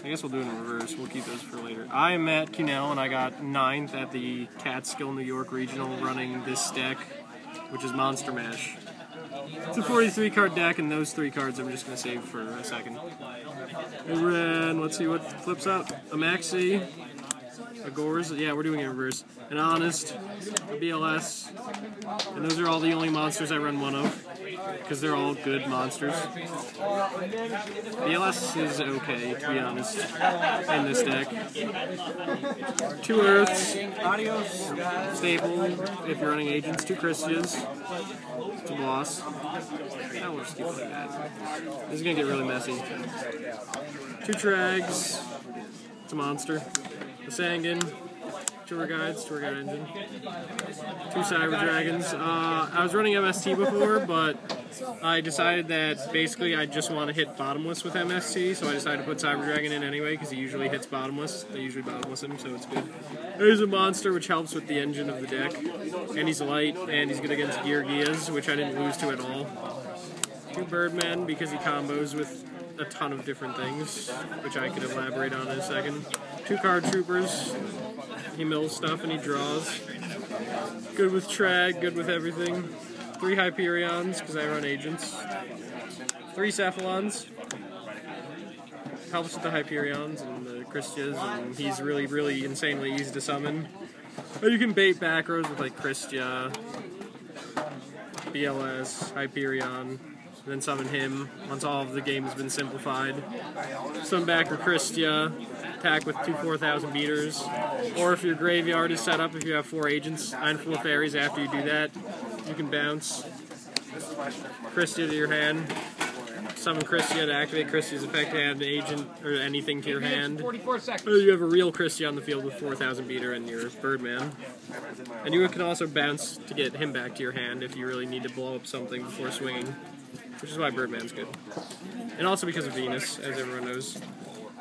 I guess we'll do it in reverse. We'll keep those for later. I am Matt Cunell, and I got 9th at the Catskill, New York Regional running this deck, which is Monster Mash. It's a 43-card deck, and those 3 cards I'm just going to save for a second. I ran, let's see what flips out. A Maxi, a Gores, yeah, we're doing it in reverse. An Honest, a BLS, and those are all the only monsters I run one of, because they're all good monsters. BLS is okay, to be honest, in this deck. 2 Earths, staple, if you're running Agents, 2 Christias, it's a boss. Now we'll just keep it like that. This is going to get really messy. 2 Trags, it's a monster. A Sangan, Tour Guides, Tour Guide Engine. 2 Cyber Dragons. I was running MST before, but I decided that basically I just want to hit bottomless with MST, so I decided to put Cyber Dragon in anyway, because he usually hits bottomless. They usually bottomless him, so it's good. There's a monster, which helps with the engine of the deck. And he's light, and he's good against Gear Gias, which I didn't lose to at all. 2 Birdmen, because he combos with a ton of different things, which I could elaborate on in a second. 2 Card Troopers. He mills stuff and he draws. Good with Trag, good with everything. 3 Hyperions, because I run Agents. 3 Cephalons. Helps with the Hyperions and the Christias, and he's really, really insanely easy to summon. Or you can bait back rows with like Christia, BLS, Hyperion, and then summon him once all of the game has been simplified. Summon back or Christia, attack with 2 4,000 beaters. Or if your graveyard is set up, if you have 4 agents and 4 fairies after you do that, you can bounce Christia to your hand. Summon Christia to activate Christia's effect, add an agent or anything to your hand. Or you have a real Christia on the field with 4,000 beater and your Birdman. And you can also bounce to get him back to your hand if you really need to blow up something before swinging. Which is why Birdman's good. And also because of Venus, as everyone knows.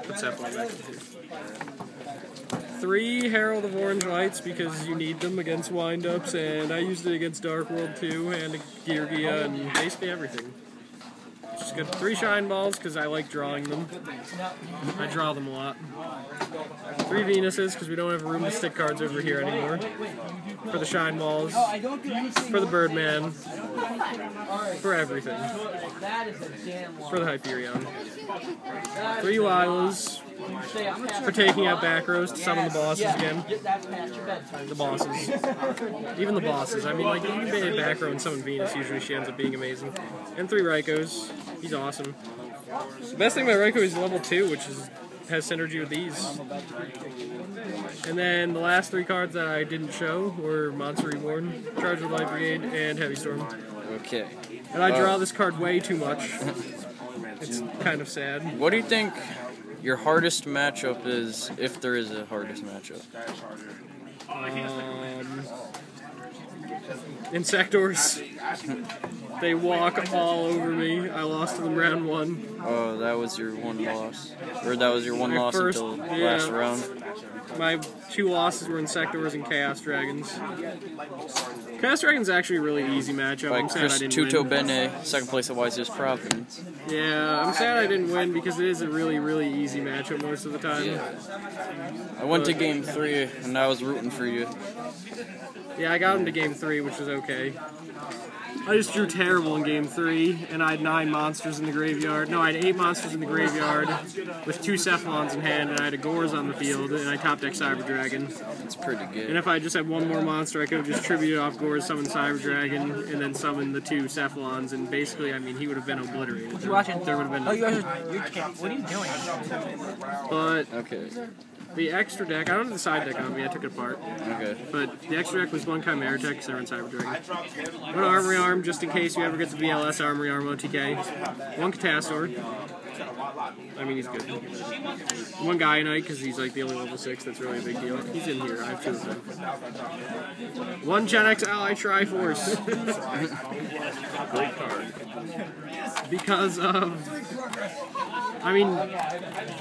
Put Cephalon back in here. 3 Herald of Orange Lights, because you need them against windups, and I used it against Dark World too, and Gear Gia, and basically everything. Just got 3 Shine Balls, because I like drawing them. I draw them a lot. 3 Venuses, because we don't have room to stick cards over here anymore. For the Shine Balls. For the Birdman. For everything. For the Hyperion. 3 Lilas. For taking out back rows to summon the bosses again. The bosses. Even the bosses. I mean, like, you can bait a back row and summon Venus, usually she ends up being amazing. And 3 Raikos. He's awesome. The best thing about Raiko is level 2, which has synergy with these. And then the last 3 cards that I didn't show were Monster Reborn, Charge of Light Brigade, and Heavy Storm. Okay. And I draw this card way too much. It's kind of sad. What do you think your hardest matchup is, if there is a hardest matchup? Insectors. They walk all over me. I lost to them round 1. Oh, that was your one loss? Or that was your one loss until last round? My 2 losses were Insectors and Chaos Dragons. Chaos Dragons is actually a really easy matchup. By I'm sad Chris I didn't Tuto win. Bene, 2nd place at Wisest Providence. Yeah, I'm sad I didn't win because it is a really, really easy matchup most of the time. I went to game 3 and I was rooting for you. Yeah, I got him to game 3, which was okay. I just drew terrible in game 3, and I had 9 monsters in the graveyard. No, I had 8 monsters in the graveyard with 2 Cephalons in hand, and I had a Gores on the field, and I top decked Cyber Dragon. That's pretty good. And if I just had 1 more monster, I could have just tributed off Gores, summoned Cyber Dragon, and then summoned the 2 Cephalons, and basically, I mean, he would have been obliterated. What you watching? There would have been. Oh, you guys are. What are you doing? But Okay. the extra deck, I don't have the side deck on me, I took it apart. Okay. But the extra deck was 1 Chimera Tech, because I run Cyber Dragon. 1 Armory Arm, just in case you ever get the VLS Armory Arm OTK. 1 Catastor. I mean, he's good. 1 Gaianite, because he's like the only level 6 that's really a big deal. He's in here, I have 2 of them. 1 Gen X Ally Triforce. Great card. Because of... I mean,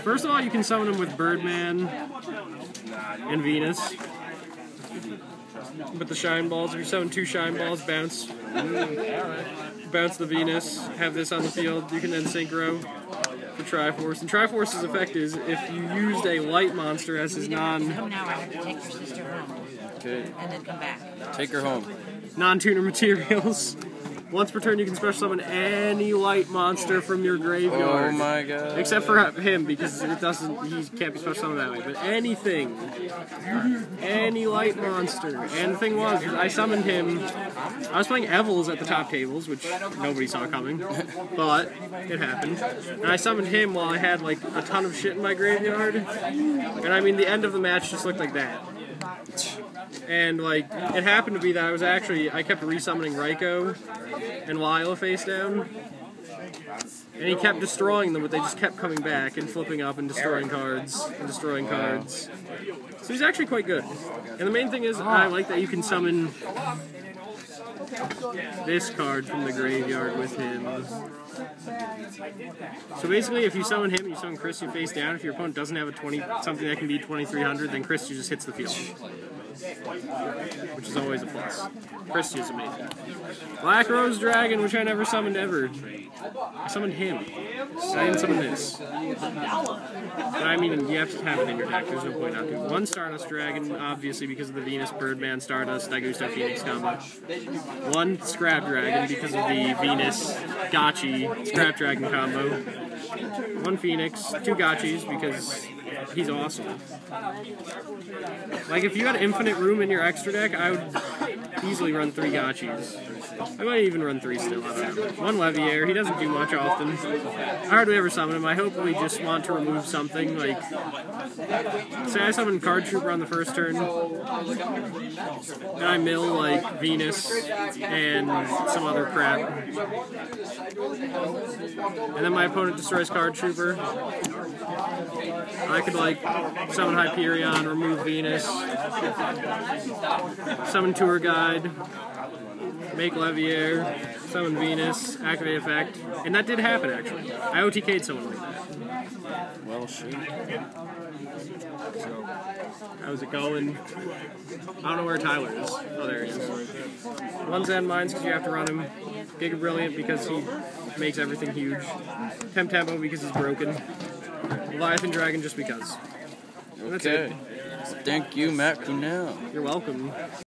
first of all, you can summon him with Birdman and Venus. But the Shine Balls, if you summon 2 Shine Balls, bounce. Bounce the Venus, have this on the field, you can then synchro. for Triforce. And Triforce's effect is if you used a light monster as his Come now, I have to take your sister home. Okay. And then come back. Take her home. non-tuner materials. Once per turn, you can special summon any light monster from your graveyard. Oh my god. Except for him, because he can't be special summoned that way. But anything. Any light monster. And the thing was, I summoned him. I was playing Evils at the top tables, which nobody saw coming. But it happened. And I summoned him while I had like a ton of shit in my graveyard. And I mean, the end of the match just looked like that. And like, it happened to be that I kept resummoning Raikou and Lila face down. And he kept destroying them, but they just kept coming back and flipping up and destroying cards and destroying cards. So he's actually quite good. And the main thing is, I like that you can summon this card from the graveyard with him. So basically, if you summon him and you summon Chris, you face down. If your opponent doesn't have a something that can be 2300, then Chris just hits the field. Which is always a plus. Chris is amazing. Black Rose Dragon, which I never summoned ever. I summoned him. I didn't summon this. But I mean, you have to have it in your deck. There's no point not to. One Stardust Dragon, obviously because of the Venus Birdman Stardust Daigusto Phoenix combo. One Scrap Dragon because of the Venus Gotchi Scrap Dragon combo. One Phoenix, two Gotchis because he's awesome. Like, if you had infinite room in your extra deck, I would easily run 3 Gotchis. I might even run 3 still, I don't know. One Leviair, he doesn't do much often. I hardly ever summon him. I hope we just want to remove something, like, say I summon Card Trooper on the first turn, and I mill, like, Venus and some other crap. And then my opponent destroys Card Trooper. I could, like, summon Hyperion, remove Venus, summon Tour Guide, make Leviair, summon Venus, activate effect, and that did happen actually. I OTK'd someone like that. Well, shoot. So, how's it going? I don't know where Tyler is. Oh, there he is. One Zen Mines because you have to run him. Giga Brilliant because he makes everything huge. Tempo because he's broken. Leviathan Dragon just because. And that's it. Okay. Thank you, Matt Cunell. You're welcome.